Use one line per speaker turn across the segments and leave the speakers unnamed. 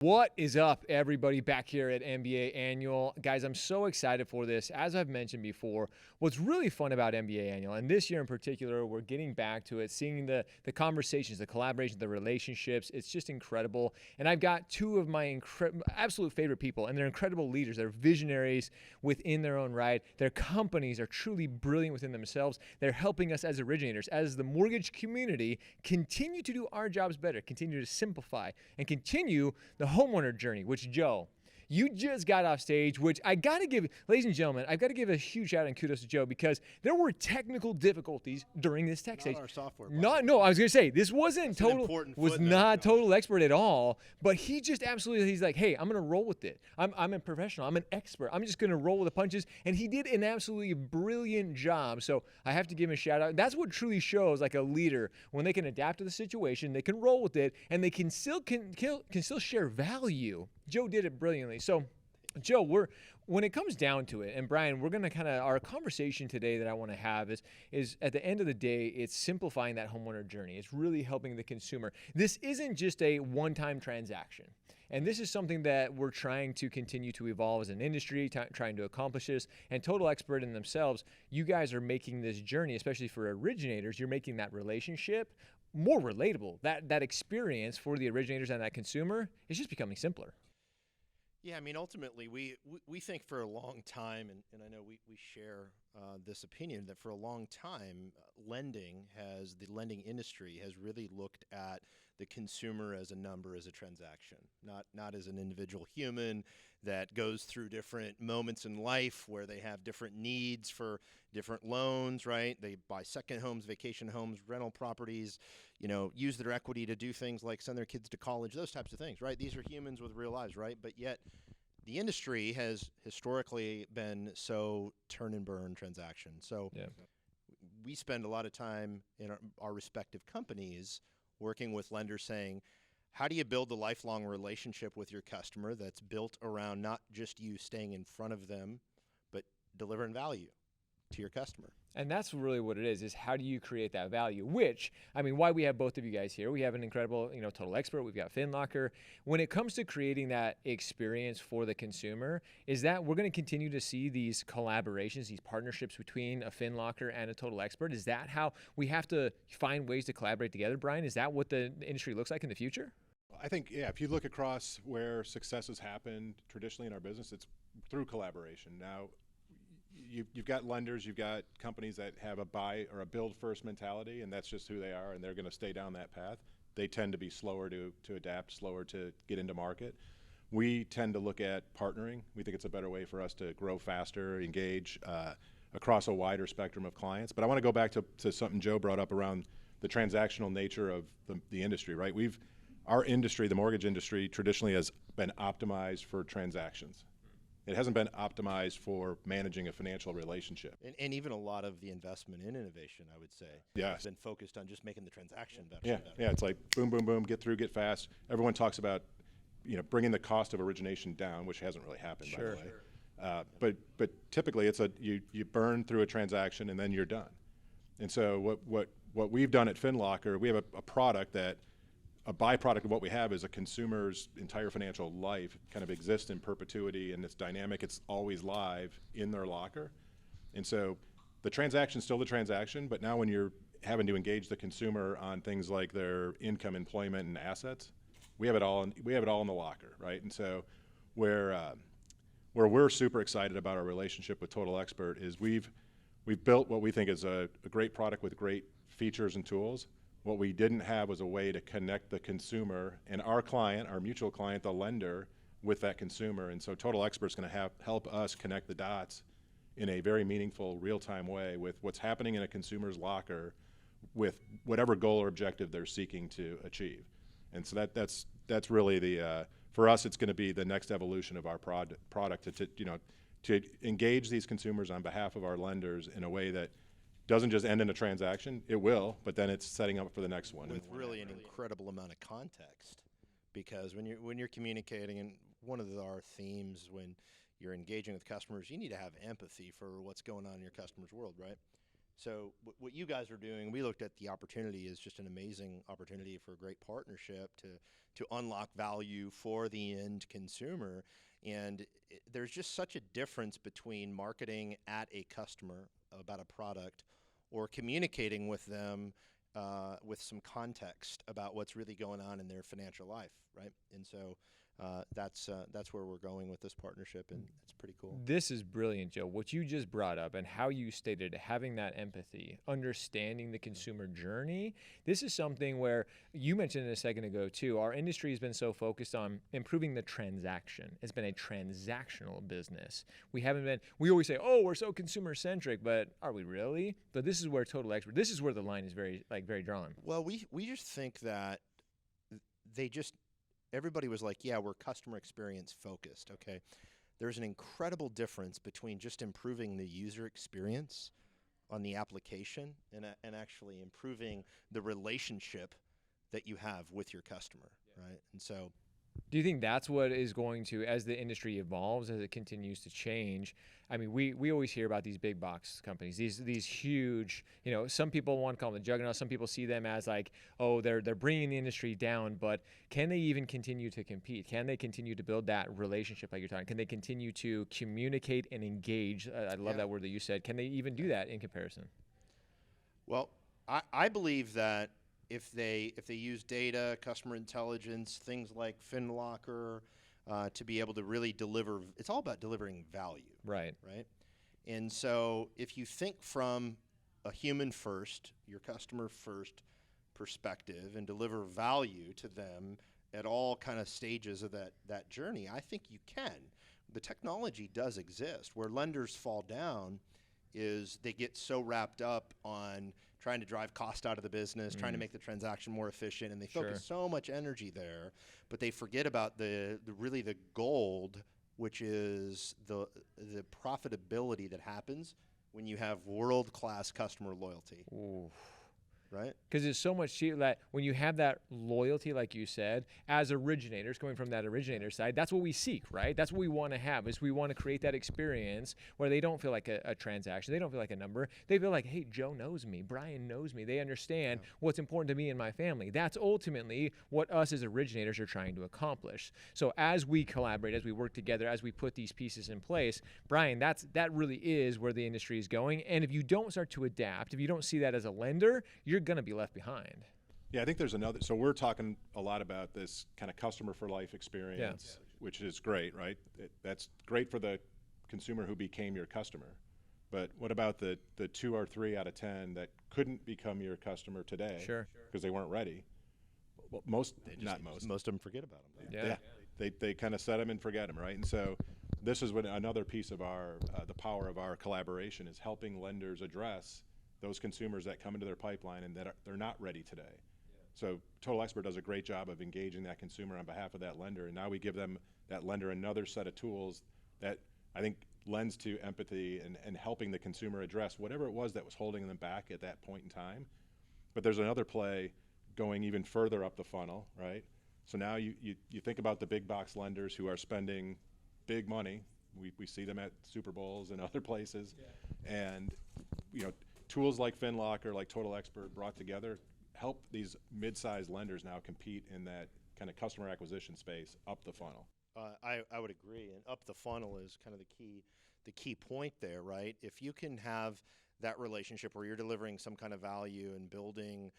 What is up, everybody, back here at MBA Annual? Guys, I'm so excited for this. As I've mentioned before, what's really fun about MBA Annual, and this year in particular, we're getting back to it, seeing the conversations, the collaborations, the relationships. It's just incredible. And I've got two of my absolute favorite people, and they're incredible leaders. They're visionaries within their own right. Their companies are truly brilliant within themselves. They're helping us as originators, as the mortgage community, continue to do our jobs better, continue to simplify, and continue the homeowner journey, which Joe, you just got off stage, which I got to give, ladies and gentlemen, I've got to give a huge shout out and kudos to Joe because there were technical difficulties during this tech stage.
Not our software.
No, I was going to say, this wasn't not total expert at all, but he just absolutely, he's like, hey, I'm going to roll with it. I'm a professional. I'm an expert. I'm just going to roll with the punches. And he did an absolutely brilliant job. So I have to give him a shout out. That's what truly shows like a leader when they can adapt to the situation, they can roll with it, and they can still share value. Joe did it brilliantly. So, Joe, when it comes down to it, and Brian, we're going to our conversation today that I want to have is at the end of the day, it's simplifying that homeowner journey. It's really helping the consumer. This isn't just a one-time transaction. And this is something that we're trying to continue to evolve as an industry, trying to accomplish this. And Total Expert in themselves, you guys are making this journey, especially for originators, you're making that relationship more relatable. That experience for the originators and that consumer is just becoming simpler.
Yeah, I mean, ultimately, we think for a long time, and I know we share this opinion, that for a long time, the lending industry has really looked at the consumer as a number, as a transaction, not as an individual human that goes through different moments in life where they have different needs for different loans, right? They buy second homes, vacation homes, rental properties, use their equity to do things like send their kids to college, those types of things, right? These are humans with real lives, right? But yet the industry has historically been so turn and burn transaction. So we spend a lot of time in our respective companies working with lenders saying, how do you build a lifelong relationship with your customer that's built around not just you staying in front of them, but delivering value to your customer?
And that's really what it is how do you create that value? Which, I mean, why we have both of you guys here, we have an incredible, Total Expert, we've got Finlocker. When it comes to creating that experience for the consumer, is that we're going to continue to see these collaborations, these partnerships between a Finlocker and a Total Expert? Is that how we have to find ways to collaborate together, Brian? Is that what the industry looks like in the future?
I think, if you look across where success has happened traditionally in our business, it's through collaboration. Now, you've got lenders, you've got companies that have a buy or a build first mentality, and that's just who they are, and they're going to stay down that path. They tend to be slower to adapt, slower to get into market. We tend to look at partnering. We think it's a better way for us to grow faster, engage across a wider spectrum of clients. But I want to go back to something Joe brought up around the transactional nature of the industry, right? Our industry, the mortgage industry, traditionally has been optimized for transactions. It hasn't been optimized for managing a financial relationship.
And even a lot of the investment in innovation, I would say, has been focused on just making the transaction better.
Yeah, it's like boom, boom, boom, get through, get fast. Everyone talks about, bringing the cost of origination down, which hasn't really happened, by the way. But typically, it's you burn through a transaction and then you're done. And so what we've done at Finlocker, we have a product that. A byproduct of what we have is a consumer's entire financial life kind of exists in perpetuity, and it's dynamic. It's always live in their locker. And so the transaction's still the transaction, but now when you're having to engage the consumer on things like their income, employment, and assets, we have it all in the locker, right? And so where we're super excited about our relationship with Total Expert is we've built what we think is a great product with great features and tools. What we didn't have was a way to connect the consumer and our client, our mutual client, the lender, with that consumer. And so Total Expert's going to help us connect the dots in a very meaningful, real-time way with what's happening in a consumer's locker with whatever goal or objective they're seeking to achieve. And so that's really for us, it's going to be the next evolution of our product to engage these consumers on behalf of our lenders in a way that doesn't just end in a transaction. It will, but then it's setting up for the next one.
With really an incredible amount of context, because when you're communicating, and one of our themes when you're engaging with customers, you need to have empathy for what's going on in your customer's world, right? So what you guys are doing, we looked at the opportunity as just an amazing opportunity for a great partnership to unlock value for the end consumer. And there's just such a difference between marketing at a customer about a product or communicating with them with some context about what's really going on in their financial life, right? And so that's where we're going with this partnership, and it's pretty cool.
This is brilliant, Joe. What you just brought up and how you stated having that empathy, understanding the consumer journey. This is something where you mentioned it a second ago too. Our industry has been so focused on improving the transaction. It's been a transactional business. We always say, oh, we're so consumer centric, but are we really? But this is where TotalExpert, this is where the line is very drawn.
Well, we just think that everybody was like, yeah, we're customer experience focused, okay? There's an incredible difference between just improving the user experience on the application and actually improving the relationship that you have with your customer, right? And so,
do you think that's what is going to, as the industry evolves, as it continues to change? I mean, we always hear about these big box companies, these huge, some people want to call them the juggernaut. Some people see them as like, oh, they're bringing the industry down. But can they even continue to compete? Can they continue to build that relationship like you're talking? Can they continue to communicate and engage? I love that word that you said. Can they even do that in comparison?
Well, I believe that if they use data, customer intelligence, things like Finlocker, to be able to really deliver, it's all about delivering value.
Right.
And so if you think from a human first, your customer first perspective and deliver value to them at all kind of stages of that journey, I think you can. The technology does exist. Where lenders fall down is they get so wrapped up on trying to drive cost out of the business, trying to make the transaction more efficient, and they focus so much energy there, but they forget about the gold, which is the profitability that happens when you have world-class customer loyalty.
Ooh.
Right?
Because it's so much cheaper that when you have that loyalty, like you said, as originators, coming from that originator side, that's what we seek, right? That's what we want to have, is we want to create that experience where they don't feel like a transaction. They don't feel like a number. They feel like, hey, Joe knows me. Brian knows me. They understand what's important to me and my family. That's ultimately what us as originators are trying to accomplish. So as we collaborate, as we work together, as we put these pieces in place, Brian, that really is where the industry is going. And if you don't start to adapt, if you don't see that as a lender, you're going to be left behind.
Yeah, I think there's another. So we're talking a lot about this kind of customer for life experience, which is great, right? That's great for the consumer who became your customer. But what about the 2 or 3 out of 10 that couldn't become your customer today because they weren't ready? Well, most of them forget about them. They kind of set them and forget them, right? And so this is what another piece of our the power of our collaboration is, helping lenders address those consumers that come into their pipeline and that they're not ready today. So TotalExpert does a great job of engaging that consumer on behalf of that lender, and now we give that lender another set of tools that I think lends to empathy and helping the consumer address whatever it was that was holding them back at that point in time. But there's another play going even further up the funnel, right? So now you think about the big box lenders who are spending big money. We see them at Super Bowls and other places, and tools like Finlocker, like TotalExpert brought together, help these mid-sized lenders now compete in that kind of customer acquisition space up the funnel.
I would agree, and up the funnel is kind of the key point there, right? If you can have that relationship where you're delivering some kind of value and building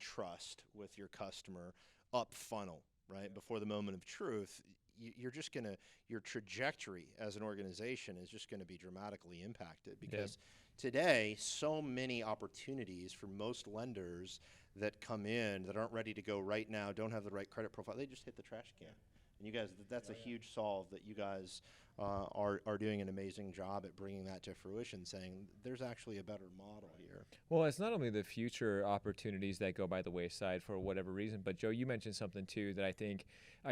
trust with your customer up funnel, right, before the moment of truth, your trajectory as an organization is just going to be dramatically impacted, because today, so many opportunities for most lenders that come in that aren't ready to go right now, don't have the right credit profile, they just hit the trash can. And you guys, that's a huge solve that you guys are doing an amazing job at bringing that to fruition, saying there's actually a better model here.
Well, it's not only the future opportunities that go by the wayside for whatever reason, but Joe, you mentioned something too that I think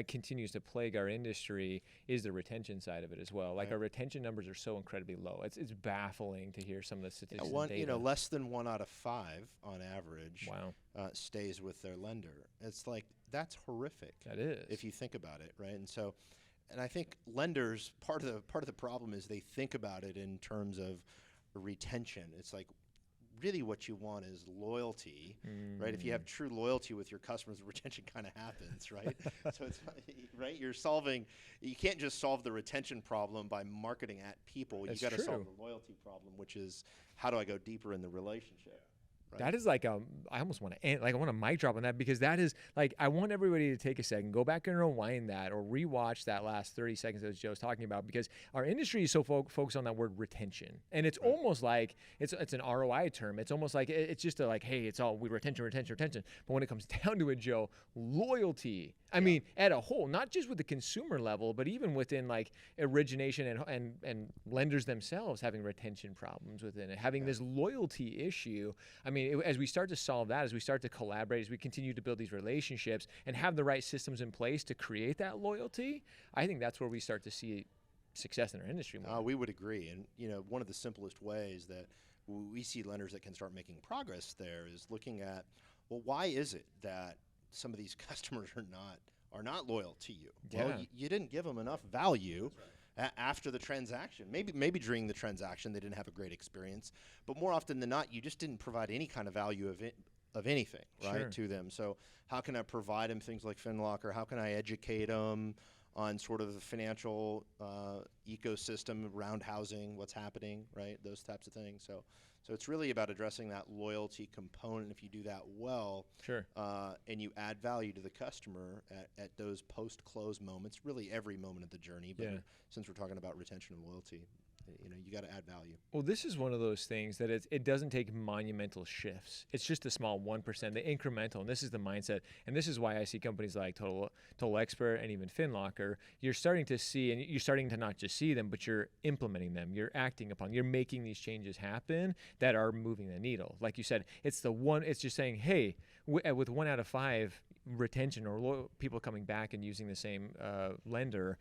continues to plague our industry, is the retention side of it as well. Like, our retention numbers are so incredibly low. It's baffling to hear some of the statistics. And data.
Less than 1 out of 5 on average stays with their lender. It's like, that's horrific.
That is,
if you think about it, right? And so, and I think lenders, part of the problem is they think about it in terms of retention. It's like really what you want is loyalty, right? If you have true loyalty with your customers, the retention kind of happens, right? So it's right. You can't just solve the retention problem by marketing at people.
That's
you got to solve
true.
the loyalty problem, which is how do I go deeper in the relationship? Right.
That is like I almost want to end, like I want a mic drop on that, because that is like, I want everybody to take a second, go back and rewind that or rewatch that last 30 seconds that Joe's talking about, because our industry is so focused on that word retention, and it's almost like it's an ROI term. It's almost like it's just like, hey, it's all retention. But when it comes down to it, Joe, loyalty. I mean, at a whole, not just with the consumer level, but even within like origination and lenders themselves having retention problems within it, having this loyalty issue. I mean, as we start to solve that, as we start to collaborate, as we continue to build these relationships and have the right systems in place to create that loyalty, I think that's where we start to see success in our industry more.
We would agree. And, one of the simplest ways that we see lenders that can start making progress there is looking at, well, why is it that some of these customers are not loyal to you? Well, you didn't give them enough value after the transaction. Maybe during the transaction they didn't have a great experience, but more often than not, you just didn't provide any kind of value of anything, right, to them. So how can I provide them things like Finlocker? How can I educate them on sort of the financial ecosystem around housing, what's happening, right? Those types of things. So it's really about addressing that loyalty component. If you do that well, and you add value to the customer at those post-close moments, really every moment of the journey, but since we're talking about retention and loyalty, you got to add value.
Well, this is one of those things that it doesn't take monumental shifts. It's just a small 1%, the incremental, and this is the mindset. And this is why I see companies like TotalExpert and even Finlocker, you're starting to see, and you're starting to not just see them, but you're implementing them, you're acting upon, you're making these changes happen that are moving the needle. Like you said, it's just saying, hey, with 1 out of 5 retention or people coming back and using the same lender,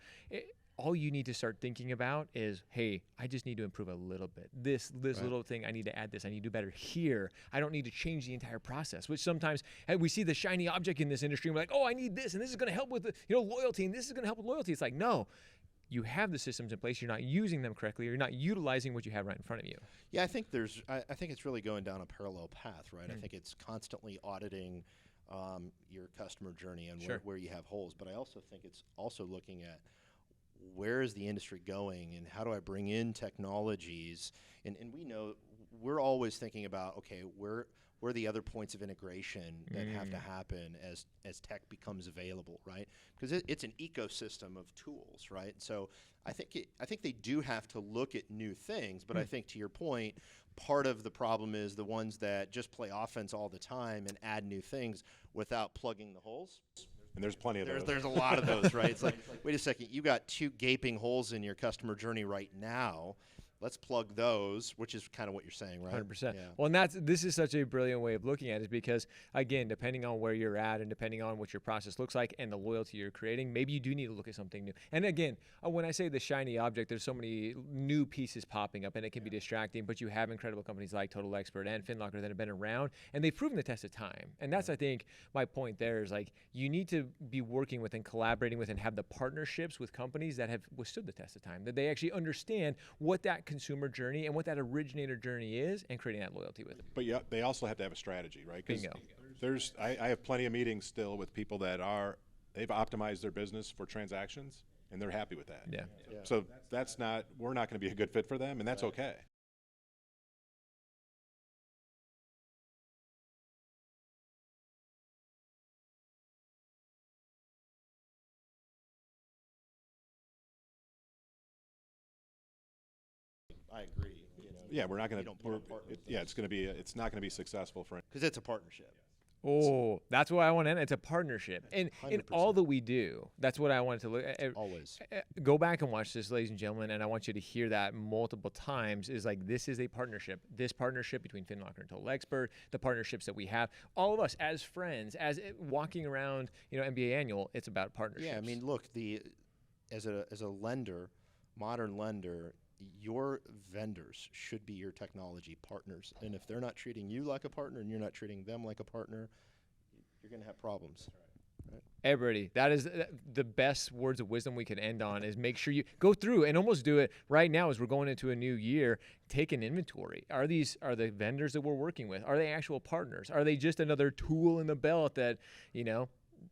all you need to start thinking about is, hey, I just need to improve a little bit. This little thing, I need to add this. I need to do better here. I don't need to change the entire process, which sometimes we see the shiny object in this industry. And we're like, oh, I need this, and this is going to help with loyalty, and this is going to help with loyalty. It's like, no, you have the systems in place. You're not using them correctly. You're not utilizing what you have right in front of you.
Yeah, I think I think it's really going down a parallel path, right? I think it's constantly auditing your customer journey and where you have holes. But I also think it's also looking at, where is the industry going, and how do I bring in technologies? And we know we're always thinking about, okay, where are the other points of integration that have to happen as tech becomes available, right? Because it's an ecosystem of tools, right? So I think they do have to look at new things, but I think, to your point, part of the problem is the ones that just play offense all the time and add new things without plugging the holes.
And there's plenty of those.
There's a lot of those, right? It's like, wait a second, you got 2 gaping holes in your customer journey right now. Let's plug those, which is kind of what you're saying, right?
100%.
Yeah.
Well, and this is such a brilliant way of looking at it, because, again, depending on where you're at and depending on what your process looks like and the loyalty you're creating, maybe you do need to look at something new. And again, when I say the shiny object, there's so many new pieces popping up, and it can be distracting, but you have incredible companies like TotalExpert and Finlocker that have been around, and they've proven the test of time. And that's, I think, my point there is, like, you need to be working with and collaborating with and have the partnerships with companies that have withstood the test of time, that they actually understand what that consumer journey and what that originator journey is, and creating that loyalty with it.
But yeah, they also have to have a strategy, right?
Bingo.
I have plenty of meetings still with people that they've optimized their business for transactions, and they're happy with that.
Yeah.
So we're not going to be a good fit for them, and that's okay.
I agree.
Yeah, we're not going to. It's not going to be successful for.
Because it's a partnership.
Oh, that's what I want to end. It's a partnership. And in all that we do, that's what I wanted to look at.
Always.
Go back and watch this, ladies and gentlemen, and I want you to hear that multiple times, is like, this is a partnership. This partnership between Finlocker and TotalExpert, the partnerships that we have, all of us as friends, as walking around, MBA Annual, it's about partnerships.
Yeah, I mean, look, as a lender, modern lender, your vendors should be your technology partners. And if they're not treating you like a partner and you're not treating them like a partner, you're going to have problems. Right?
Everybody, that is the best words of wisdom we can end on, is make sure you go through and almost do it right now as we're going into a new year. Take an inventory. Are the vendors that we're working with, are they actual partners? Are they just another tool in the belt that,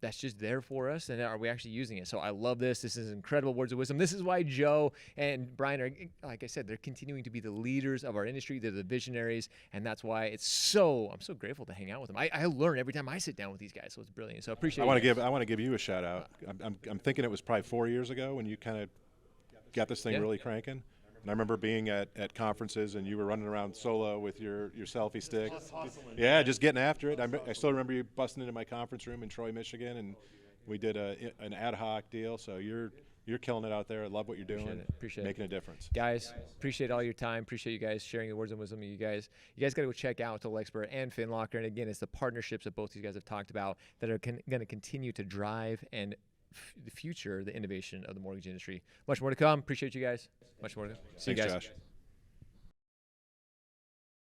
that's just there for us, and are we actually using it? So I love this. This is incredible words of wisdom. This is why Joe and Brian are, like I said, they're continuing to be the leaders of our industry. They're the visionaries, and that's why I'm so grateful to hang out with them. I learn every time I sit down with these guys, so it's brilliant. So I appreciate it.
I want to give you a shout out. I'm thinking it was probably 4 years ago when you kind of got this thing really cranking. And I remember being at conferences, and you were running around solo with your selfie stick. Yeah, just getting after it. I still remember you busting into my conference room in Troy, Michigan, and we did an ad hoc deal. So you're killing it out there. I love what you're doing.
Appreciate it.
Making a difference.
Guys, appreciate all your time. Appreciate you guys sharing the words of wisdom. You guys got to go check out TotalExpert and Finlocker. And again, it's the partnerships that both these guys have talked about that are going to continue to drive and the future, the innovation of the mortgage industry. Much more to come. Appreciate you guys. Much more to come. See you guys.
Josh.